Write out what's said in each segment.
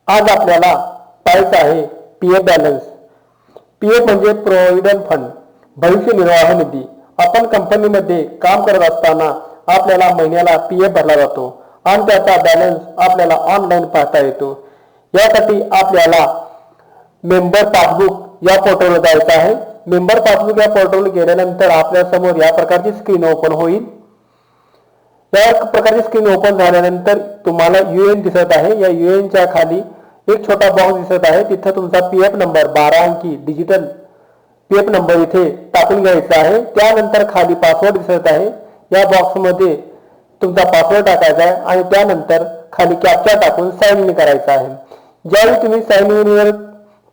आज आपल्याला पाहायचं आहे पीएफ बॅलन्स। पीएफ म्हणजे प्रोव्हिडंट फंड, भविष्य निर्वाह निधी। आपण कंपनीमध्ये काम करत असताना आपल्याला महिन्याला पीएफ भरला जातो आणि त्याचा बॅलन्स आपल्याला ऑनलाईन पाहता येतो। यासाठी आपल्याला मेंबर पासबुक या पोर्टलवर जायचं आहे। मेंबर पासबुक या पोर्टलवर गेल्यानंतर आपल्या समोर या प्रकारची स्क्रीन ओपन होईल। या प्रकारची स्क्रीन ओपन झाल्यानंतर तुम्हाला यूएन दिसत आहे। या यूएनच्या खाली एक छोटा बॉक्स दिसत आहे, तिथे तुमचा पीएफ नंबर 12 अंकी डिजिटल पीएफ नंबर इथे टाकून घ्यायचा आहे। त्यानंतर खाली पासवर्ड दिसत आहे, या बॉक्समध्ये तुमचा पासवर्ड टाकायचा आहे आणि त्यानंतर खाली कॅप्चा टाकून साइन इन करायचा आहे। ज्यावेळी तुम्ही साइन इन वर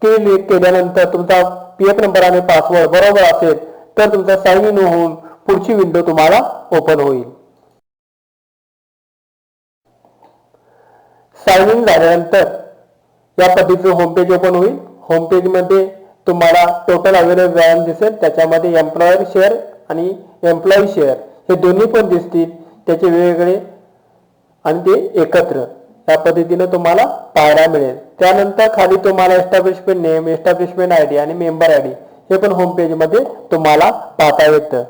क्लिक केल्यानंतर तुमचा पीएफ नंबर आणि पासवर्ड बरोबर असेल तर तुमचा साइन इन होऊन पुढची विंडो तुम्हाला ओपन होईल। साइन इन झाल्यानंतर या पद्धतीचं होम पेज ओपन होईल। होम पेज मध्ये तुम्हाला टोटल अवेलेबल बॅलन्स दिसेल, त्याच्यामध्ये एम्प्लॉयर शेअर आणि एम्प्लॉई शेअर हे दोन्ही पण दिसतील, त्याचे वेगवेगळे आणि ते एकत्र या पद्धतीने तुम्हाला पाहायला मिळेल। त्यानंतर खाली तुम्हाला एस्टॅब्लिशमेंट नेम, एस्टॅब्लिशमेंट आयडी आणि मेंबर आयडी हे पण होम पेज मध्ये तुम्हाला पाहता येतं।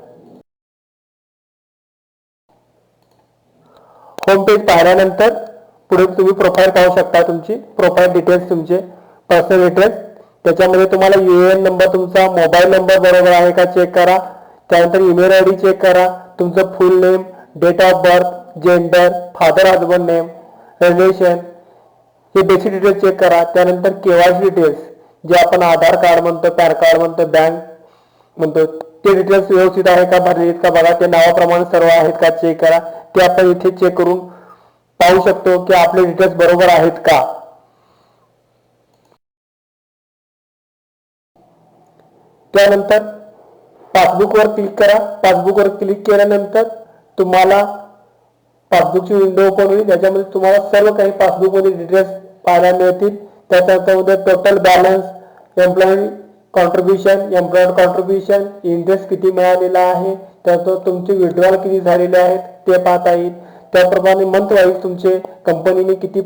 होम पेज पाहिल्यानंतर पुढे तुम्ही प्रोफाइल पाहू शकता, तुमची प्रोफाइल डिटेल्स, तुमचे पर्सनल डिटेल्स, त्याच्यामध्ये तुम्हाला यूएएन नंबर, तुमचा मोबाईल नंबर बरोबर आहे का चेक करा। त्यानंतर ईमेल आयडी चेक करा, तुमचं full name, date of birth, gender, father husband name, relation हे बेसिक डिटेल्स चेक करा। त्यानंतर केवायसी डिटेल्स जे आपण आधार कार्ड म्हणतो, पॅन कार्ड म्हणतो, बँक म्हणतो, ते डिटेल्स व्यवस्थित आहे का भरले आहेत का बघा, ते नावाप्रमाणे सर्व आहेत का चेक करा। ते आपण इथे चेक करून पाहू शकतो की आपले डिटेल्स बरोबर आहेत का। त्यानंतर पासबुकवर क्लिक करा। पासबुकवर क्लिक केल्यानंतर तुम्हाला पासबुकची विंडो ओपन होईल, ज्याच्यामध्ये तुम्हाला सर्व काही पासबुकमध्ये डिटेल्स पाहायला मिळतील। त्याच्यामध्ये total balance, employee contribution, employer contribution, interest किती मिळालेला आहे, त्यानंतर तुमचे विड्रॉल किती झालेले आहेत ते पाहता येईल। त्याप्रमाणे मंथ वाईज तुमचे कंपनीने किती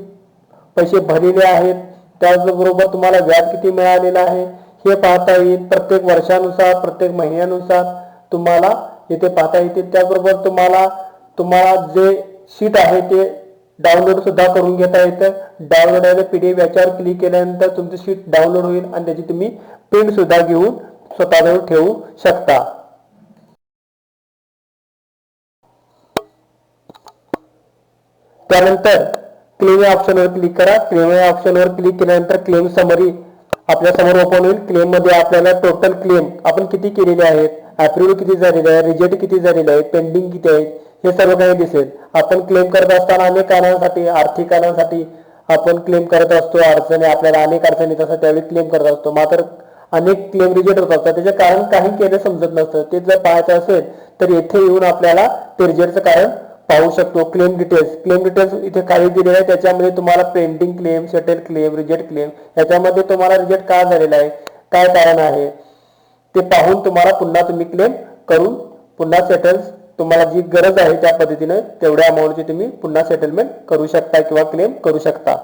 पैसे भरलेले आहेत, त्याचबरोबर तुम्हाला व्याज किती मिळालेलं आहे हे पाहता येईल। प्रत्येक वर्षानुसार, प्रत्येक महिन्यानुसार तुम्हाला इथे पाहता येतील। त्याचबरोबर तुम्हाला जे शीट आहे ते डाउनलोड सुद्धा करून घेता येतं। डाउनलोड आहे पीडीएफ, याच्यावर क्लिक केल्यानंतर तुमची शीट डाउनलोड होईल आणि त्याची तुम्ही प्रिंट सुद्धा घेऊन स्वतःजवळ ठेवू शकता। त्यानंतर क्लेम या ऑप्शनवर क्लिक करा। क्लेम या ऑप्शनवर क्लिक केल्यानंतर क्लेम समरी आपल्या समोर ओपन होईल। क्लेम मध्ये आपल्याला टोटल क्लेम आपण किती केलेले आहेत, अप्रूव्हल किती झालेले आहे, रिजेक्ट किती झालेले आहेत, पेंडिंग किती आहेत हे सर्व काही दिसेल। आपण क्लेम करत असताना अनेक कारणांसाठी, आर्थिक कारणांसाठी आपण क्लेम करत असतो, अडचणी आपल्याला अनेक अडचणी येत असतात त्यावेळी क्लेम करत असतो, मात्र अनेक क्लेम रिजेक्ट होत असतात। त्याचे कारण काही केले समजत नसतं, ते जर पाहायचं असेल तर येथे येऊन आपल्याला ते रिजेक्टचं कारण पाहू शकतो। क्लेम डिटेल्स इथे खाली दिलेले आहे, त्याच्यामध्ये तुम्हाला pending claim, settle claim, reject claim, याच्यामध्ये तुम्हाला रिजेक्ट का झालेला आहे, काय कारण आहे ते पाहून तुम्हाला पुन्हा तुम्ही क्लेम करून पुन्हा सेटल्स तुम्हाला जी गरज आहे त्या पद्धतीने तेवढ्या अमाऊंटची तुम्ही पुन्हा सेटलमेंट करू शकता किंवा क्लेम करू शकता।